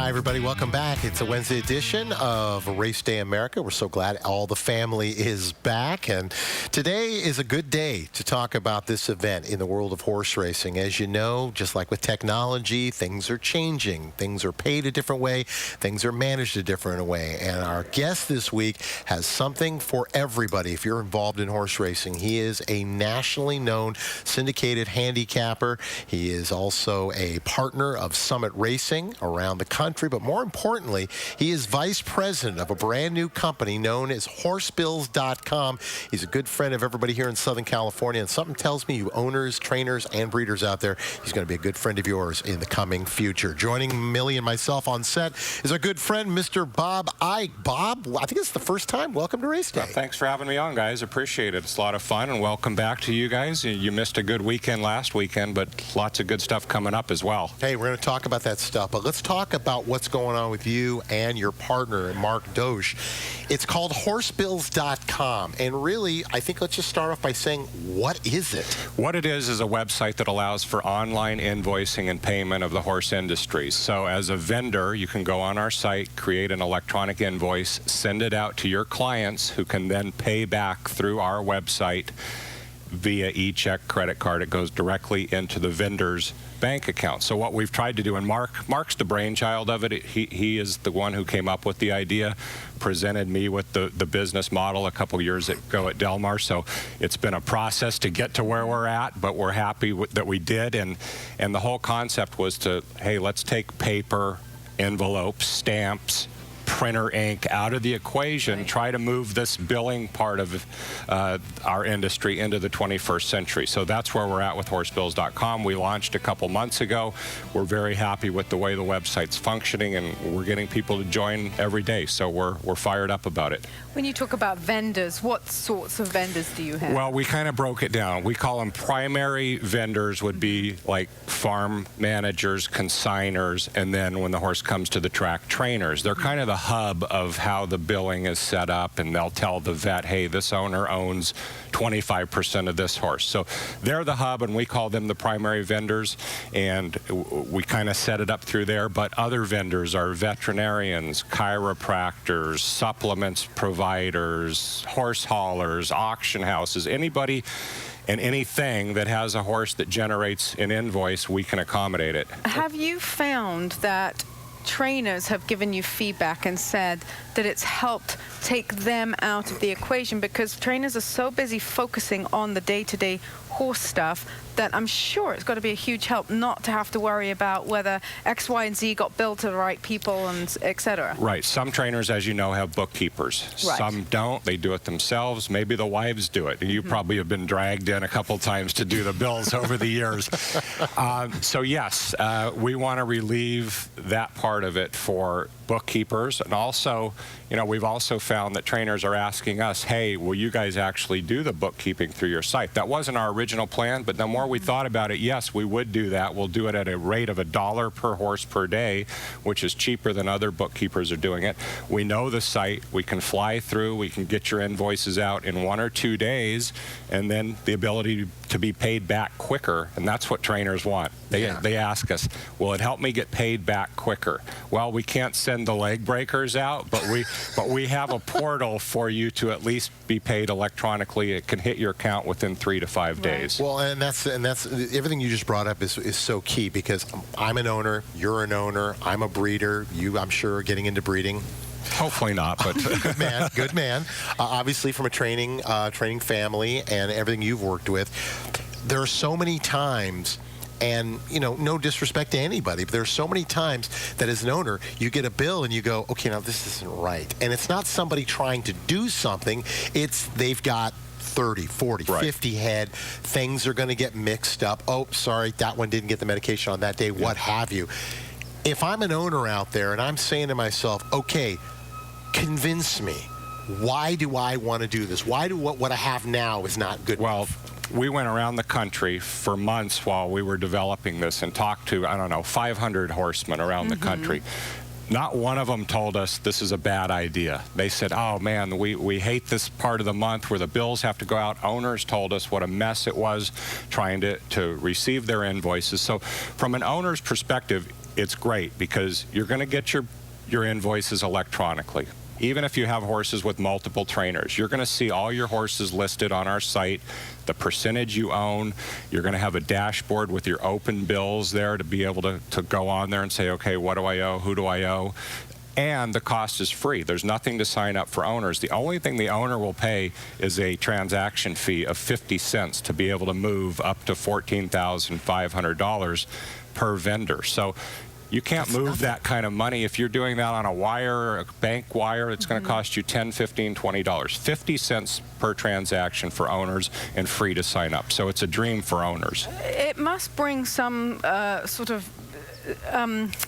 Hi, everybody. Welcome back. It's a Wednesday edition of Raceday America. We're so glad all the family is back. And today is a good day to talk about this event in the world of horse racing. As you know, just like with technology, things are changing. Things are paid a different way. Things are managed a different way. And our guest this week has something for everybody if you're involved in horse racing. He is a nationally known syndicated handicapper. He is also a partner of Summit Racing around the country. But more importantly, he is vice president of a brand new company known as Horsebills.com. He's a good friend of everybody here in Southern California, and something tells me you owners, trainers, and breeders out there, he's going to be a good friend of yours in the coming future. Joining Millie and myself on set is our good friend, Mr. Bob Ike. Bob, I think it's the first time. Welcome to Raceday. Well, thanks for having me on, guys. Appreciate it. It's a lot of fun, and welcome back to you guys. You missed a good weekend last weekend, but lots of good stuff coming up as well. Hey, we're going to talk about that stuff, but let's talk about what's going on with you and your partner, Mark Doche. It's called Horsebills.com, and really, I think let's just start off by saying, what is it? What it is a website that allows for online invoicing and payment of the horse industry. So as a vendor, you can go on our site, create an electronic invoice, send it out to your clients who can then pay back through our website via e-check, credit card. It goes directly into the vendor's bank account. So what we've tried to do, and Mark's the brainchild of it. He is the one who came up with the idea, presented me with the business model a couple years ago at Del Mar. So it's been a process to get to where we're at, but we're happy that we did. And the whole concept was to, hey, let's take paper, envelopes, stamps, printer ink out of the equation, try to move this billing part of our industry into the 21st century. So that's where we're at with Horsebills.com. We launched a couple months ago. We're very happy with the way the website's functioning, and we're getting people to join every day. So we're fired up about it. When you talk about vendors, what sorts of vendors do you have? Well, we kind of broke it down. We call them primary vendors would be like farm managers, consigners, and then when the horse comes to the track, trainers. They're kind of the hub of how the billing is set up, and they'll tell the vet, hey, this owner owns 25% of this horse. So they're the hub, and we call them the primary vendors, and we kind of set it up through there. But other vendors are veterinarians, chiropractors, supplements providers, horse haulers, auction houses, anybody and anything that has a horse that generates an invoice, we can accommodate it. Have you found that trainers have given you feedback and said that it's helped take them out of the equation, because trainers are so busy focusing on the day-to-day horse stuff that I'm sure it's got to be a huge help not to have to worry about whether X, Y, and Z got billed to the right people and etc. Right. Some trainers, as you know, have bookkeepers. Right. Some don't. They do it themselves. Maybe the wives do it. You probably have been dragged in a couple times to do the bills over the years. So yes, we want to relieve that part of it for bookkeepers. And also, you know, we've also found that trainers are asking us, hey, will you guys actually do the bookkeeping through your site? That wasn't our original plan, but the more we thought about it, yes, we would do that. We'll do it at a rate of $1 per horse per day, which is cheaper than other bookkeepers are doing it. We know the site. We can fly through. We can get your invoices out in 1 or 2 days, and then the ability to be paid back quicker, and that's what trainers want. They ask us, will it help me get paid back quicker? Well, we can't send the leg breakers out, but we have a portal for you to at least be paid electronically. It can hit your account within 3 to 5 days. Well, and that's everything you just brought up is so key, because I'm an owner, you're an owner, I'm a breeder, you, I'm sure, are getting into breeding. Hopefully not, but good man, good man. Obviously, from a training family and everything you've worked with, there are so many times, and you know, no disrespect to anybody, but there's so many times that as an owner, you get a bill and you go, okay, now this isn't right. And it's not somebody trying to do something, it's they've got 30, 40, 50 head. Things are going to get mixed up. Oh, sorry, that one didn't get the medication on that day, what have you. If I'm an owner out there and I'm saying to myself, okay, convince me, why do I want to do this? Why do what I have now is not good enough? We went around the country for months while we were developing this and talked to, I don't know, 500 horsemen around the country. Not one of them told us this is a bad idea. They said, oh man, we hate this part of the month where the bills have to go out. Owners told us what a mess it was trying to receive their invoices. So from an owner's perspective, it's great because you're going to get your invoices electronically. Even if you have horses with multiple trainers, you're going to see all your horses listed on our site, the percentage you own. You're going to have a dashboard with your open bills there to be able to go on there and say, okay, what do I owe? Who do I owe? And the cost is free. There's nothing to sign up for owners. The only thing the owner will pay is a transaction fee of 50 cents to be able to move up to $14,500 per vendor. So you can't move that kind of money. If you're doing that on a wire, a bank wire, it's going to cost you $10, $15, $20. 50 cents per transaction for owners and free to sign up. So it's a dream for owners. It must bring some sort of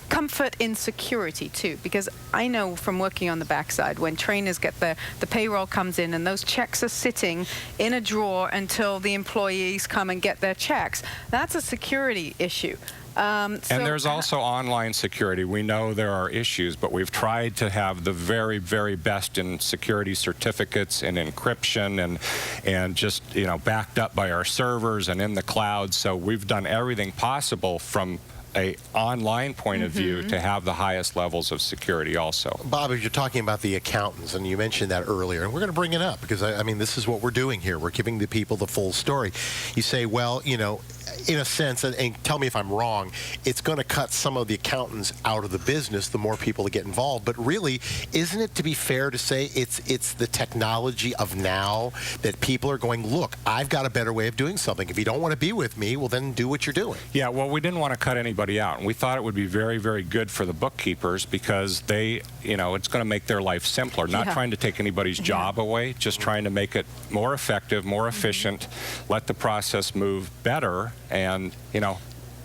comfort in security too, because I know from working on the backside when trainers get the payroll comes in and those checks are sitting in a drawer until the employees come and get their checks. That's a security issue. And there's also online security. We know there are issues, but we've tried to have the very, very best in security certificates and encryption and just, you know, backed up by our servers and in the cloud. So we've done everything possible from a online point of view to have the highest levels of security also. Bob, as you're talking about the accountants, and you mentioned that earlier, and we're going to bring it up because, I mean, this is what we're doing here. We're giving the people the full story. You say, well, you know, in a sense, and tell me if I'm wrong, it's going to cut some of the accountants out of the business, the more people that get involved. But really, isn't it, to be fair to say, it's the technology of now that people are going, look, I've got a better way of doing something. If you don't want to be with me, well, then do what you're doing. Yeah, well, we didn't want to cut anybody out. And we thought it would be very, very good for the bookkeepers because they, you know, it's going to make their life simpler. Not trying to take anybody's job away, just trying to make it more effective, more efficient, let the process move better, and, you know,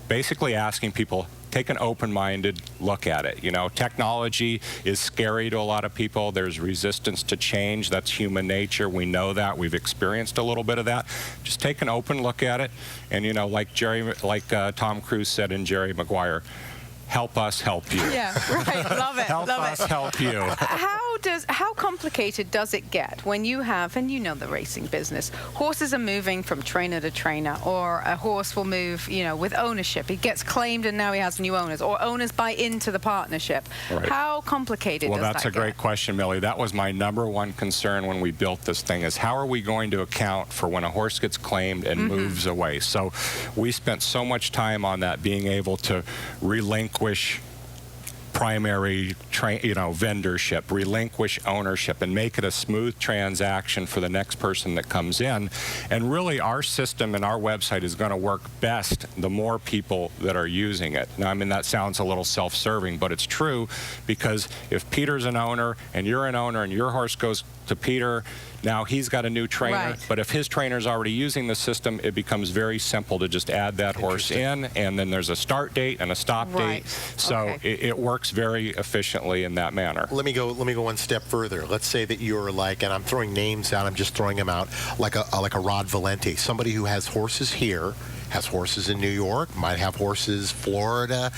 basically asking people, take an open-minded look at it. You know, technology is scary to a lot of people. There's resistance to change. That's human nature. We know that. We've experienced a little bit of that. Just take an open look at it. And, you know, like Tom Cruise said in Jerry Maguire, help us help you. Yeah, right. Love it. Help us help you. How complicated does it get when you have, and you know the racing business, horses are moving from trainer to trainer, or a horse will move, you know, with ownership. He gets claimed and now he has new owners, or owners buy into the partnership. Right. How complicated does that get? Well, that's a great question, Millie. That was my #1 concern when we built this thing, is how are we going to account for when a horse gets claimed and moves away? So we spent so much time on that, being able to relinquish primary vendorship, relinquish ownership, and make it a smooth transaction for the next person that comes in. And really, our system and our website is going to work best the more people that are using it. Now, I mean, that sounds a little self-serving, but it's true, because if Peter's an owner and you're an owner and your horse goes to Peter, now he's got a new trainer. Right. But if his trainer's already using the system, it becomes very simple to just add that horse in, and then there's a start date and a stop date. So it works very efficiently in that manner. Let me go one step further. Let's say that you're like, and I'm throwing names out, I'm just throwing them out, like a Rod Valente, somebody who has horses here, has horses in New York, might have horses Florida.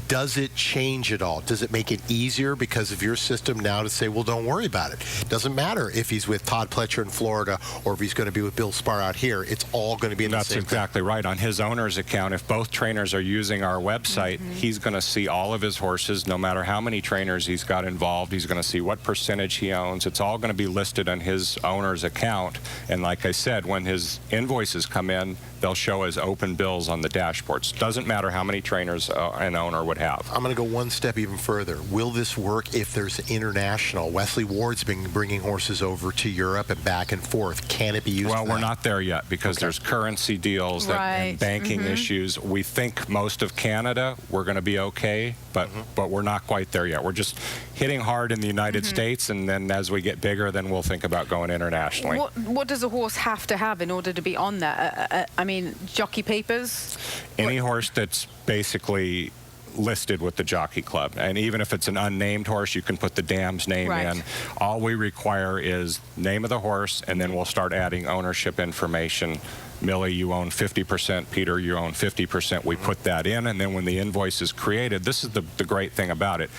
Does it change at all? Does it make it easier because of your system now to say, well, don't worry about it? Doesn't matter if he's with Todd Pletcher in Florida or if he's going to be with Bill Spar out here. It's all going to be in the same thing. That's exactly right. On his owner's account, if both trainers are using our website, he's going to see all of his horses, no matter how many trainers he's got involved. He's going to see what percentage he owns. It's all going to be listed on his owner's account. And like I said, when his invoices come in, they'll show as open bills on the dashboards. Doesn't matter how many trainers an owner would have. I'm going to go one step even further. Will this work if there's international? Wesley Ward's been bringing horses over to Europe and back and forth. Can it be used? Well, we're not there yet because there's currency deals and banking issues. We think most of Canada, we're going to be okay, but we're not quite there yet. We're just hitting hard in the United States, and then as we get bigger, then we'll think about going internationally. What does a horse have to have in order to be on that? I mean, jockey papers? Any horse that's basically listed with the Jockey Club, and even if it's an unnamed horse, you can put the dam's name in. All we require is name of the horse, and then we'll start adding ownership information. Millie, you own 50%. Peter, you own 50%. We put that in, and then when the invoice is created, this is the great thing about it.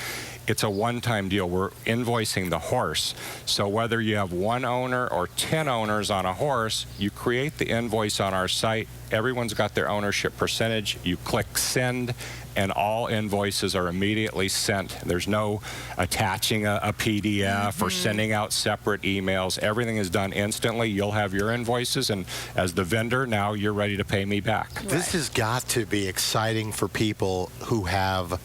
it's a one-time deal. We're invoicing the horse. So whether you have 1 owner or 10 owners on a horse, you create the invoice on our site. Everyone's got their ownership percentage. You click send, and all invoices are immediately sent. There's no attaching a PDF or sending out separate emails. Everything is done instantly. You'll have your invoices, and as the vendor, now you're ready to pay me back. This has got to be exciting for people who have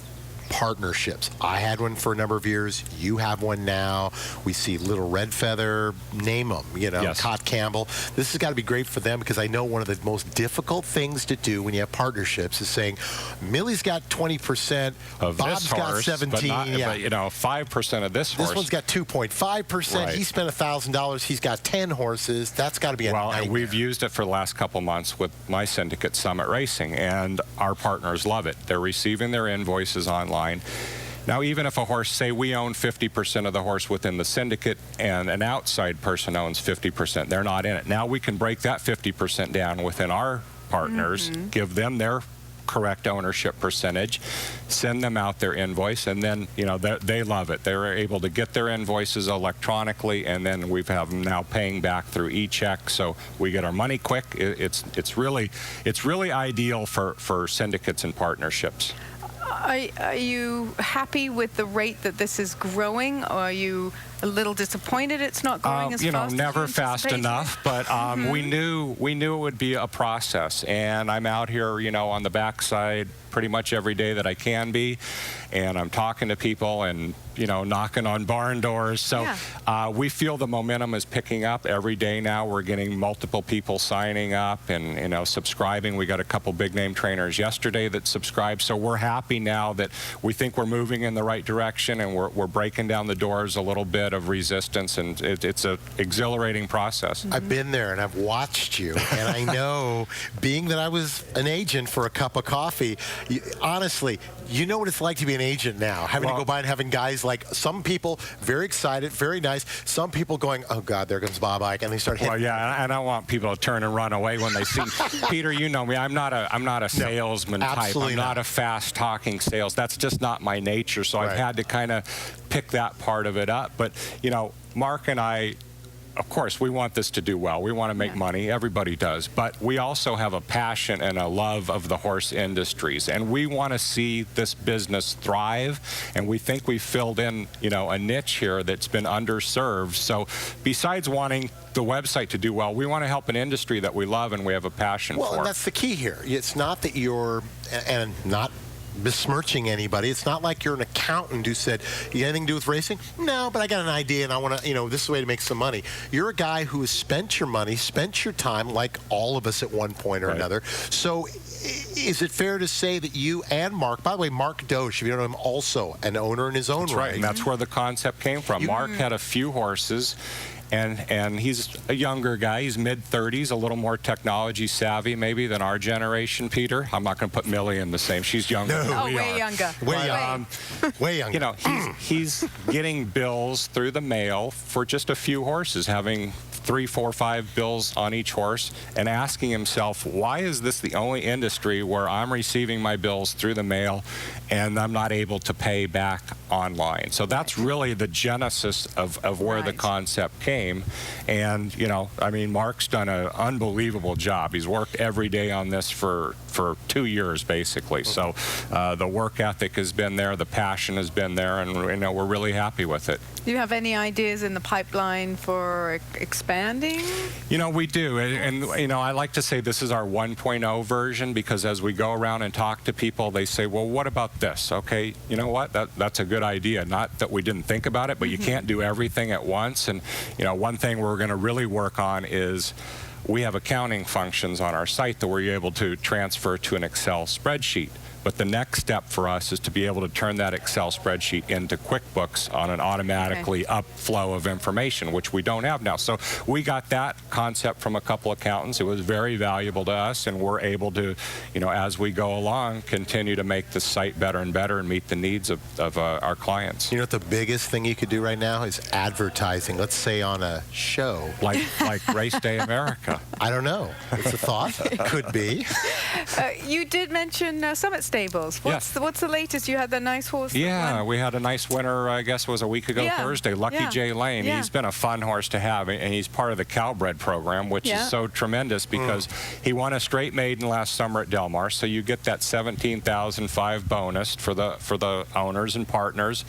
partnerships. I had one for a number of years. You have one now. We see Little Red Feather, name them, Yes. Cott Campbell. This has got to be great for them, because I know one of the most difficult things to do when you have partnerships is saying, Millie's got 20%, Of Bob's this got horse, 17%. but 5% of this horse. This one's got 2.5%. Right. He spent $1,000. He's got 10 horses. That's got to be a nightmare. And we've used it for the last couple months with my syndicate, Summit Racing, and our partners love it. They're receiving their invoices online. Now, even if a horse, say we own 50% of the horse within the syndicate and an outside person owns 50%, they're not in it. Now we can break that 50% down within our partners, give them their correct ownership percentage, send them out their invoice, and then they love it. They're able to get their invoices electronically, and then we have them now paying back through e-check, so we get our money quick. It's really ideal for syndicates and partnerships. Are you happy with the rate that this is growing, or are you a little disappointed it's not growing as fast? Never as you fast anticipated? enough, but we knew it would be a process, and I'm out here, on the backside pretty much every day that I can be, and I'm talking to people and knocking on barn doors. So we feel the momentum is picking up every day now. We're getting multiple people signing up and subscribing. We got a couple big name trainers yesterday that subscribed. So we're happy now that we think we're moving in the right direction, and we're breaking down the doors a little bit of resistance, and it's an exhilarating process. I've been there and I've watched you, and I know, being that I was an agent for a cup of coffee, honestly, you know what it's like to be an agent now, having to go by and having guys like, some people very excited, very nice, some people going, oh God, there comes Bob Ike, and they start hitting. Well, yeah, I don't want people to turn and run away when they see Peter. You know me. I'm not a salesman type. I'm not a fast talking sales. That's just not my nature. So I've had to kind of pick that part of it up. But Mark and I, of course, we want this to do well. We want to make money. Everybody does. But we also have a passion and a love of the horse industries. And we want to see this business thrive. And we think we've filled in, a niche here that's been underserved. So besides wanting the website to do well, we want to help an industry that we love and we have a passion for. Well, and that's the key here. It's not that you're, and not besmirching anybody. It's not like you're an accountant who said, you got anything to do with racing? No, but I got an idea and I want to, this is the way to make some money. You're a guy who has spent your money, spent your time, like all of us at one point or another. So is it fair to say that you and Mark, by the way, Mark Dosh, if you don't know him, also an owner in his own right. And that's where the concept came from. Mark had a few horses, and he's a younger guy. He's mid-30s, a little more technology savvy maybe than our generation, Peter. I'm not going to put Millie in the same. She's younger than we way are. younger. Way younger. He's getting bills through the mail for just a few horses, having 3, 4, 5 bills on each horse, and asking himself, why is this the only industry where I'm receiving my bills through the mail and I'm not able to pay back online? So that's really the genesis of where the concept came. And Mark's done an unbelievable job. He's worked every day on this for 2 years basically. So the work ethic has been there, the passion has been there, and we're really happy with it. Do you have any ideas in the pipeline for expanding? We do, and I like to say this is our 1.0 version, because as we go around and talk to people, they say, well, what about this? Okay, you know what, that's a good idea. Not that we didn't think about it, but you can't do everything at once. And one thing we're going to really work on is we have accounting functions on our site that we're able to transfer to an Excel spreadsheet. But the next step for us is to be able to turn that Excel spreadsheet into QuickBooks on an automatically upflow of information, which we don't have now. So we got that concept from a couple accountants. It was very valuable to us, and we're able to, as we go along, continue to make the site better and better and meet the needs of our clients. You know what the biggest thing you could do right now is advertising, let's say on a show. Like Raceday America. I don't know. It's a thought. It could be. You did mention Summit's stables. What's the latest? You had the nice horse. Yeah, we had a nice winner, I guess it was a week ago Thursday, Lucky J Lane. He's been a fun horse to have, and he's part of the Calbred program, which is so tremendous because he won a straight maiden last summer at Del Mar, so you get that $17,005 bonus for the owners and partners,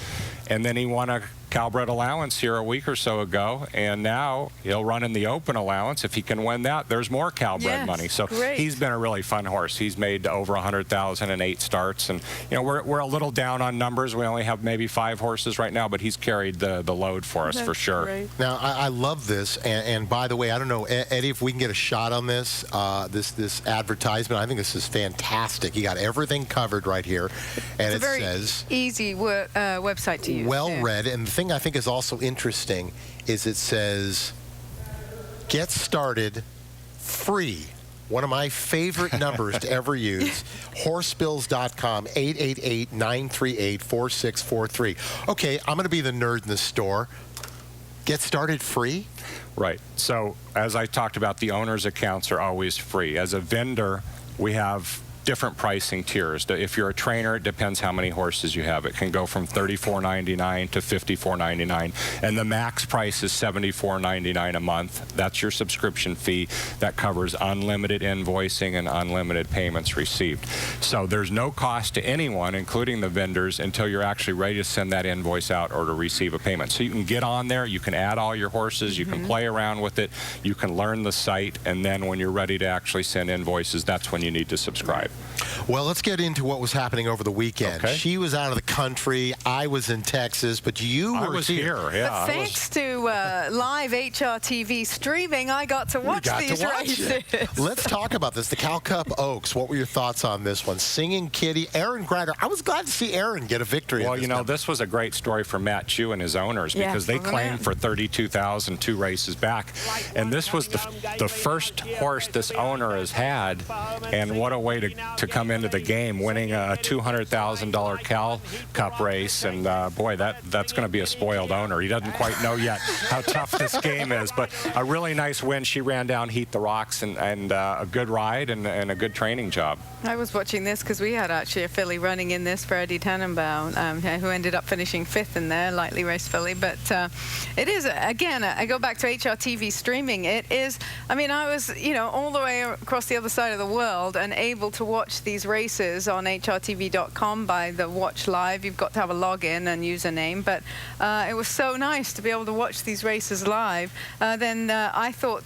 and then he won a Calbred allowance here a week or so ago, and now he'll run in the open allowance. If he can win that, there's more Calbred money. So he's been a really fun horse. He's made over 100,000 in 8 starts, and you know we're a little down on numbers. We only have maybe 5 horses right now, but he's carried the load for us for sure. Now I love this, and by the way, I don't know, Eddie, if we can get a shot on this this advertisement. I think this is fantastic. You got everything covered right here, and it says easy website to use. Well read, and the thing I think is also interesting is it says get started free. One of my favorite numbers to ever use. Horsebills.com, 888-938-4643. Okay, I'm going to be the nerd in the store. Get started free? Right. So as I talked about, the owner's accounts are always free. As a vendor, we have different pricing tiers. If you're a trainer, it depends how many horses you have. It can go from $34.99 to $54.99, and the max price is $74.99 a month. That's your subscription fee. That covers unlimited invoicing and unlimited payments received. So there's no cost to anyone, including the vendors, until you're actually ready to send that invoice out or to receive a payment. So you can get on there, you can add all your horses, you can play around with it, you can learn the site, and then when you're ready to actually send invoices, that's when you need to subscribe. Well, let's get into what was happening over the weekend. Okay. She was out of the country. I was in Texas, but you were here. Yeah, but thanks to live HRTV streaming, I got to watch these races. Let's talk about this. The Cal Cup Oaks. What were your thoughts on this one? Singing Kitty, Aaron Grider. I was glad to see Aaron get a victory. Well, you know, this was a great story for Matt Chu and his owners because they claimed for $32,000 2 races back, and this was the first horse this owner has had, and what a way to come into the game, winning a $200,000 Cal Cup race, and boy, that's going to be a spoiled owner. He doesn't quite know yet how tough this game is, but a really nice win. She ran down Heat the Rocks, and a good ride and a good training job. I was watching this because we had actually a filly running in this for Eddie Tannenbaum, who ended up finishing 5th in there, lightly raced filly. But it is, again, I go back to HRTV streaming. It is, I mean, I was, you know, all the way across the other side of the world and able to watch these races on HRTV.com by the Watch Live. You've got to have a login and username, but it was so nice to be able to watch these races live. Then I thought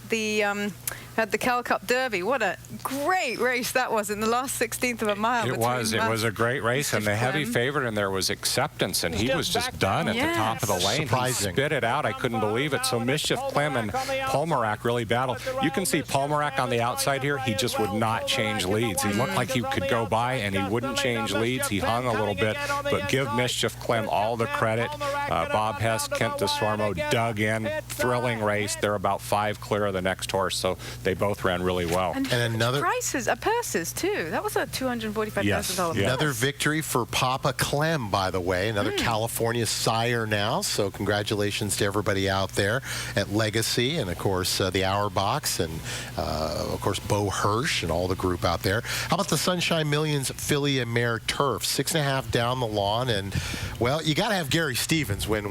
had the Cal Cup Derby. What a great race that was in the last 16th of a mile. It was a great race, and the heavy favorite in there was Acceptance, and he was just done at the top of the lane. Surprising. He spit it out. I couldn't believe it. So Mischief Clem and Polmerac really battled. You can see Polmerac on the outside here. He just would not change leads. He looked like he could go by, and he wouldn't change leads. He hung a little bit, but give Mischief Clem all the credit. Bob Hess, Kent DeSormo dug in. Thrilling race. They're about 5 clear of the next horse, so they both ran really well. And another purses too. That was a $245,000. Another victory for Papa Clem, by the way. Another California sire now. So congratulations to everybody out there at Legacy, and of course the Hour Box, and of course Bo Hirsch and all the group out there. How about the Sunshine Millions filly and mare turf? 6.5 down the lawn, and well, you got to have Gary Stevens win.